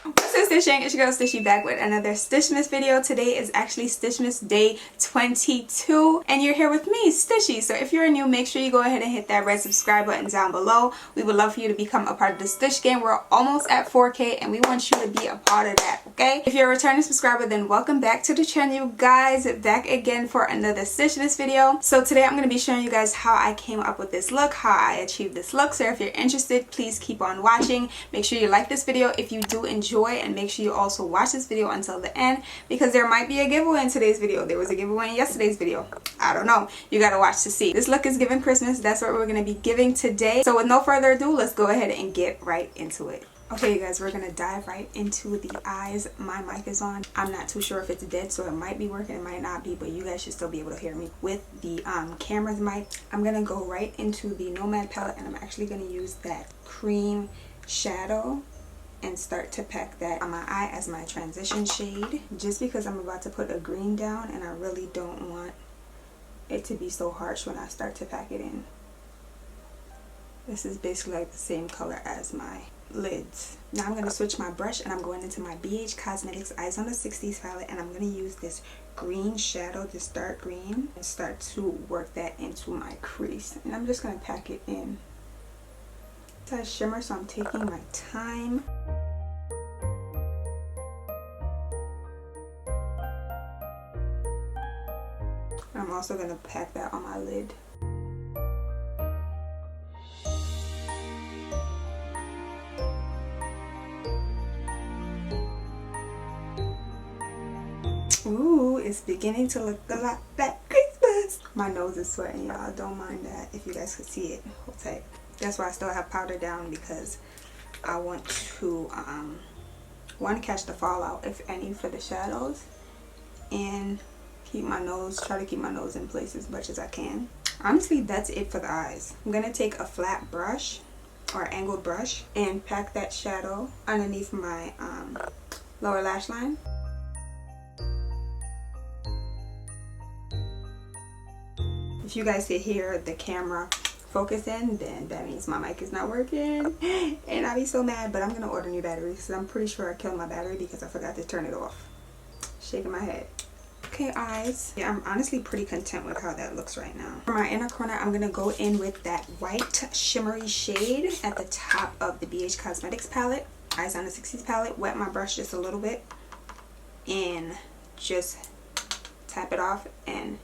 What's up, Stishing? It's your girl Stushy back with another STUSHMAS video. Today is actually STUSHMAS day 22 and you're here with me, Stushy. So if you're new, make sure you go ahead and hit that red subscribe button down below. We would love for you to become a part of the Stush game. We're almost at 4K and we want you to be a part of that, okay? If you're a returning subscriber, then welcome back to the channel, you guys. Back again for another STUSHMAS video. So today I'm going to be showing you guys how I came up with this look, how I achieved this look. So if you're interested, please keep on watching. Make sure you like this video if you do enjoy, and make sure you also watch this video until the end because there might be a giveaway in today's video. There was a giveaway in yesterday's video. I don't know. You gotta watch to see. This look is giving Christmas. That's what we're gonna be giving today. So with no further ado, let's go ahead and get right into it. Okay, you guys, we're gonna dive right into the eyes. My mic is on. I'm not too sure if it's dead, so it might be working, it might not be, but you guys should still be able to hear me with the camera's mic. I'm gonna go right into the Nomad palette, and I'm actually gonna use that cream shadow and start to pack that on my eye as my transition shade, just because I'm about to put a green down and I really don't want it to be so harsh when I start to pack it in. This is basically like the same color as my lids. Now I'm going to switch my brush and I'm going into my BH Cosmetics Eyes on the 60s palette, and I'm going to use this green shadow, this dark green, and start to work that into my crease. And I'm just going to pack it in. It's a shimmer, so I'm taking my time. I'm also going to pack that on my lid. Ooh, it's beginning to look a lot like Christmas. My nose is sweating, y'all. Don't mind that. If you guys could see it, hold tight. That's why I still have powder down, because I want to catch the fallout, if any, for the shadows, and keep my nose, try to keep my nose in place as much as I can. Honestly, that's it for the eyes. I'm gonna take a flat brush or angled brush and pack that shadow underneath my lower lash line. If you guys could hear the camera focus in, then that means my mic is not working and I'll be so mad. But I'm gonna order new batteries because I'm pretty sure I killed my battery because I forgot to turn it off. Shaking my head. Okay, eyes. Yeah, I'm honestly pretty content with how that looks right now. For my inner corner, I'm gonna go in with that white shimmery shade at the top of the BH Cosmetics palette, Eyes on the 60s palette. Wet my brush just a little bit and just tap it off and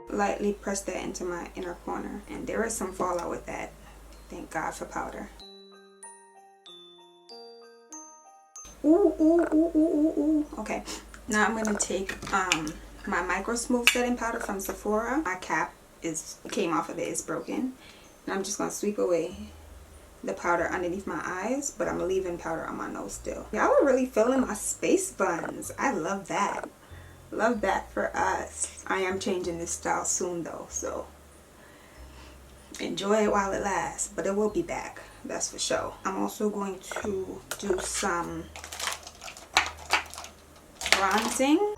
lightly press that into my inner corner. And there is some fallout with that. Thank God for powder. Ooh, ooh, ooh, ooh, ooh, ooh. Okay, now I'm gonna take my micro smooth setting powder from Sephora. My cap came off of it, it's broken. And I'm just gonna sweep away the powder underneath my eyes, but I'm leaving powder on my nose still. Y'all are really feeling my space buns. I love that. Love that for us. I am changing this style soon though, so enjoy it while it lasts, but it will be back, that's for sure. I'm also going to do some bronzing.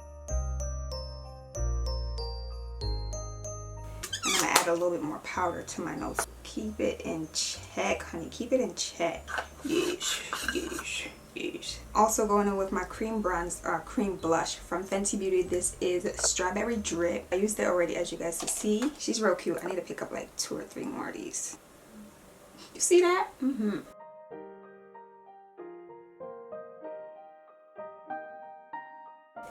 I'm gonna add a little bit more powder to my nose. Keep it in check, honey. Keep it in check. Yes, yes, yes. Also going in with my cream cream blush from Fenty Beauty. This is Strawberry Drip. I used it already, as you guys can see. She's real cute. I need to pick up like 2 or 3 more of these. You see that? Mm-hmm.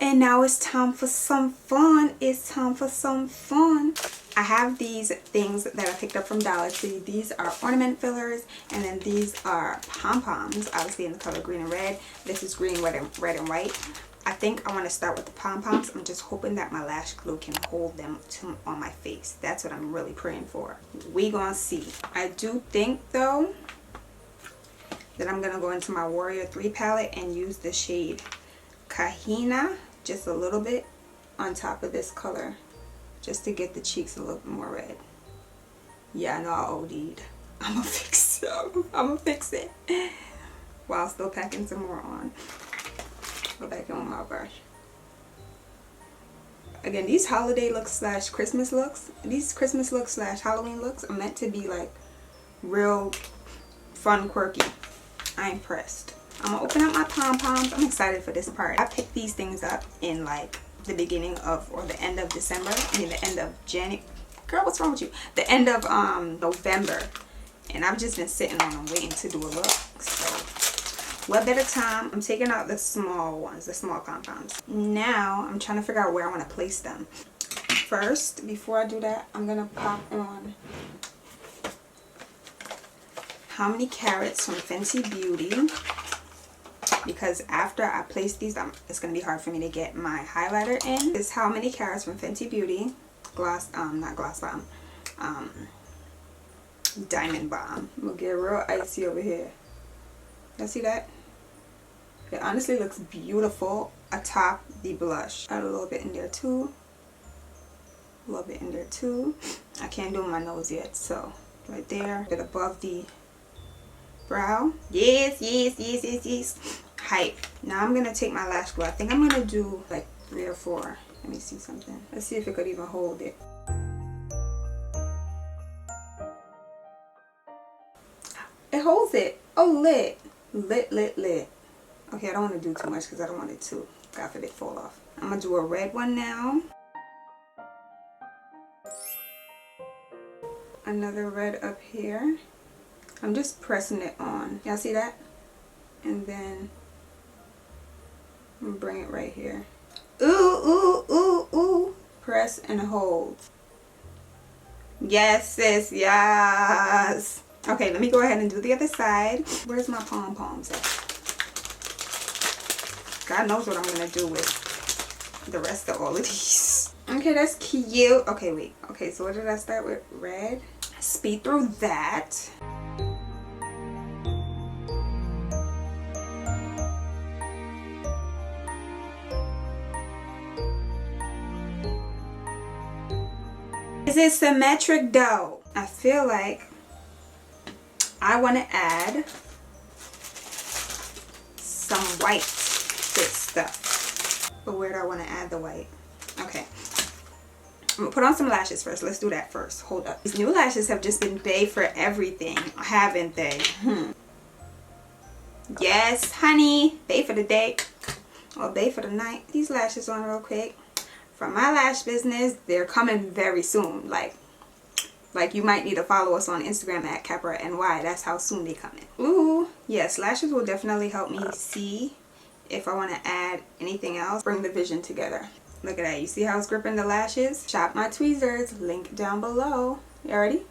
And now it's time for some fun. It's time for some fun. I have these things that I picked up from Dollar Tree. These are ornament fillers, and then these are pom-poms, obviously in the color green and red. This is green, red, and white. I think I want to start with the pom-poms. I'm just hoping that my lash glue can hold them on my face. That's what I'm really praying for. We gonna see. I do think though that I'm gonna go into my Warrior 3 palette and use the shade Kahina just a little bit on top of this color, just to get the cheeks a little bit more red. Yeah, I know I OD'd. I'ma fix it. I'ma fix it. While still packing some more on. Go back in with my brush. Again, these holiday looks slash Christmas looks, these Christmas looks slash Halloween looks are meant to be like real fun, quirky. I'm pressed. I'm gonna open up my pom-poms. I'm excited for this part. I picked these things up in like the beginning of, or the end of December. I mean the end of January. Girl, what's wrong with you? The end of November. And I've just been sitting on them waiting to do a look. So one at a time. I'm taking out the small ones, the small pom-poms. Now I'm trying to figure out where I want to place them. First, before I do that, I'm gonna pop on How Many Carats from Fenty Beauty, because after I place these, it's gonna be hard for me to get my highlighter in. It's How Many Carats from Fenty Beauty gloss, not gloss bomb, diamond bomb. I'm gonna get real icy over here. Y'all see that? It honestly looks beautiful atop the blush. Add a little bit in there too. A little bit in there too. I can't do my nose yet, so right there, bit above the brow. Yes, yes, yes, yes, yes. Hype. Now I'm gonna take my lash glue. I think I'm gonna do like 3 or 4. Let me see something. Let's see if it could even hold it. It holds it. Oh, lit. Lit, lit, lit. Okay, I don't want to do too much because I don't want it to, God forbid, fall off. I'm gonna do a red one now. Another red up here. I'm just pressing it on. Y'all see that? And then I'm gonna bring it right here. Ooh, ooh, ooh, ooh. Press and hold. Yes, sis, yes. Okay, let me go ahead and do the other side. Where's my pom-poms at? God knows what I'm gonna do with the rest of all of these. Okay, that's cute. Okay, wait. Okay, so what did I start with? Red. Speed through that. Is it symmetric though? I feel like I want to add some white to this stuff. But where do I want to add the white? Okay. I'm going to put on some lashes first. Let's do that first. Hold up. These new lashes have just been bae for everything, haven't they? Yes, honey. Bae for the day or bae for the night. These lashes on real quick. From my lash business, they're coming very soon. Like you might need to follow us on Instagram at CapraNY. That's how soon they come in. Ooh, yes, lashes will definitely help me see if I want to add anything else. Bring the vision together. Look at that. You see how it's gripping the lashes? Shop my tweezers. Link down below. You ready?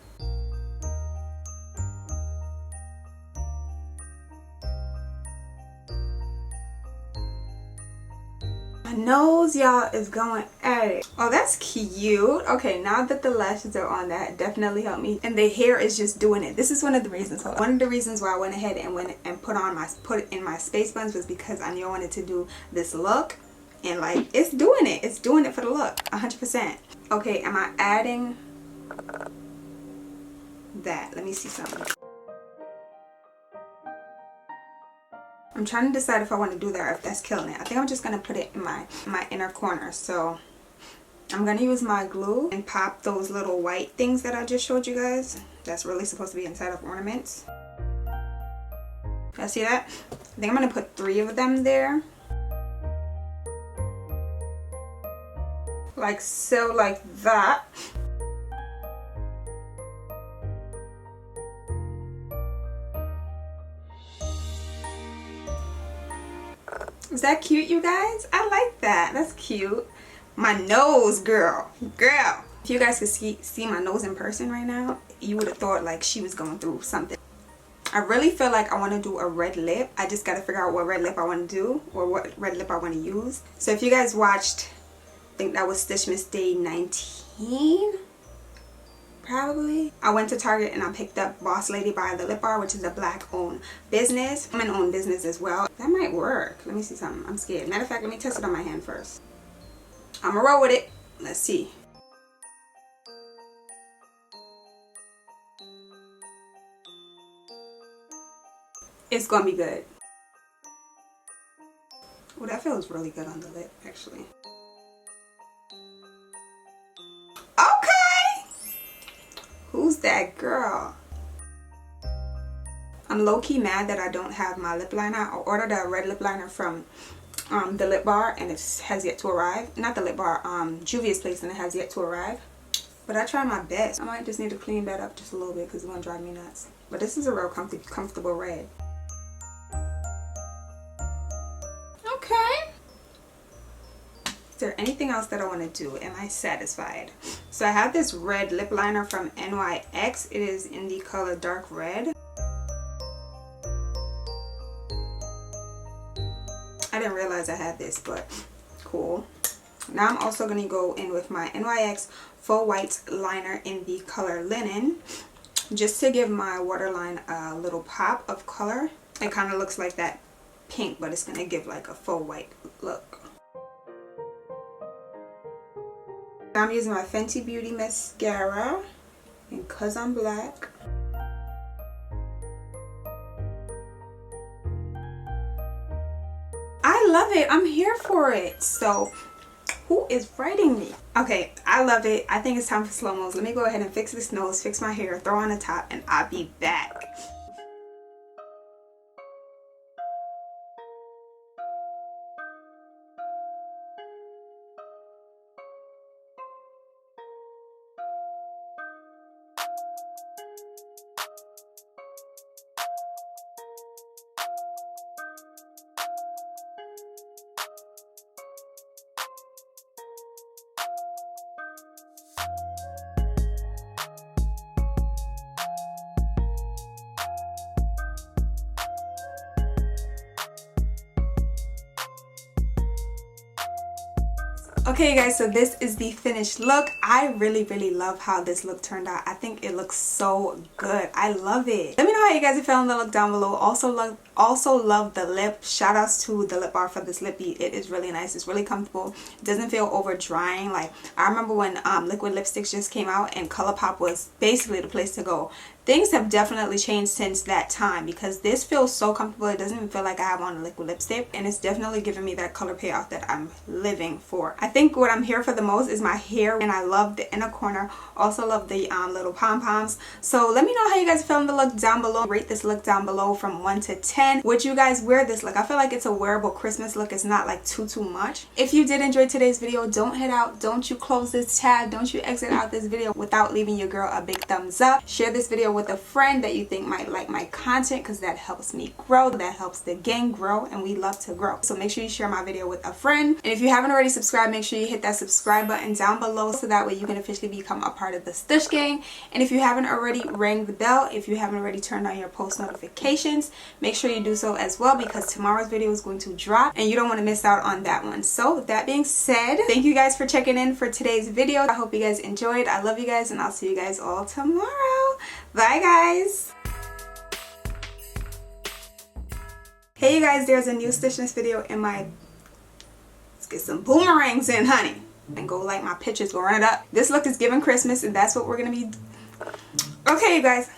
My nose, y'all, is going at it. Oh, that's cute. Okay, now that the lashes are on, that definitely helped me. And the hair is just doing it. This is one of the reasons. One of the reasons why I went ahead and put in my space buns was because I knew I wanted to do this look. And like, it's doing it. It's doing it for the look. 100%. Okay, am I adding that? Let me see something. I'm trying to decide if I want to do that or if that's killing it. I think I'm just going to put it in my inner corner. So I'm going to use my glue and pop those little white things that I just showed you guys. That's really supposed to be inside of ornaments. Y'all see that? I think I'm going to put 3 of them there. Like so, like that. Is that cute, you guys? I like that. That's cute. My nose, girl. Girl. If you guys could see my nose in person right now, you would have thought like she was going through something. I really feel like I want to do a red lip. I just got to figure out what red lip I want to do or what red lip I want to use. So if you guys watched, I think that was STUSHMAS Day 19. Probably. I went to Target and I picked up Boss Lady by the Lip Bar, which is a black owned business. I'm an owned business as well. That might work. Let me see something. I'm scared. Matter of fact, let me test it on my hand first. I'm gonna roll with it. Let's see. It's gonna be good. Oh, that feels really good on the lip, actually. Who's that girl? I'm low-key mad that I don't have my lip liner. I ordered a red lip liner from the Lip Bar and it has yet to arrive. Not the Lip Bar, Juvia's Place, and it has yet to arrive. But I try my best. I might just need to clean that up just a little bit because it's going to drive me nuts. But this is a real comfortable red. Okay. Is there anything else that I want to do? Am I satisfied? So I have this red lip liner from NYX. It is in the color dark red. I didn't realize I had this, but cool. Now I'm also going to go in with my NYX Full White Liner in the color Linen, just to give my waterline a little pop of color. It kind of looks like that pink, but it's going to give like a full white look. Now I'm using my Fenty Beauty mascara, and Cause I'm Black. I love it. I'm here for it. So who is writing me? Okay, I love it. I think it's time for slow-mos. Let me go ahead and fix this nose, fix my hair, throw on a top, and I'll be back. Okay guys, so this is the finished look. I really love how this look turned out. I think it looks so good. I love it. Let me know how you guys are feeling the look down below. Also love the lip. Shout outs to the Lip Bar for this lippy. It is really nice. It's really comfortable. It doesn't feel over drying. Like I remember when liquid lipsticks just came out and ColourPop was basically the place to go. Things have definitely changed since that time because this feels so comfortable. It doesn't even feel like I have on a liquid lipstick, and it's definitely giving me that color payoff that I'm living for. I think what I'm here for the most is my hair, and I love the inner corner. Also love the little pom-poms. So let me know how you guys are feeling the look down below. Rate this look down below from 1 to 10. Would you guys wear this look? I feel like it's a wearable Christmas look. It's not like too much. If you did enjoy today's video, don't head out. Don't you close this tab. Don't you exit out this video without leaving your girl a big thumbs up. Share this video with a friend that you think might like my content because that helps me grow. That helps the gang grow, and we love to grow. So make sure you share my video with a friend. And if you haven't already subscribed, make sure you hit that subscribe button down below so that way you can officially become a part of the Stush gang. And if you haven't already, ring the bell. If you haven't already turned on your post notifications, make sure you do so as well because tomorrow's video is going to drop and you don't want to miss out on that one. So with that being said, thank you guys for checking in for today's video. I hope you guys enjoyed. I love you guys, and I'll see you guys all tomorrow. Bye guys. Hey you guys, there's a new STUSHMAS video in my... Let's get some boomerangs in, honey. And go like my pictures, go run it up. This look is giving Christmas, and that's what we're gonna be... Okay you guys.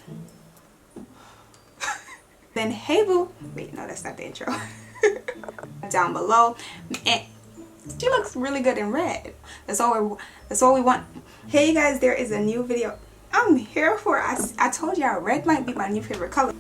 Then hey boo. Wait, no, that's not the intro. Down below. And she looks really good in red. That's all we want. Hey you guys, there is a new video I'm here for. I told y'all red might be my new favorite color.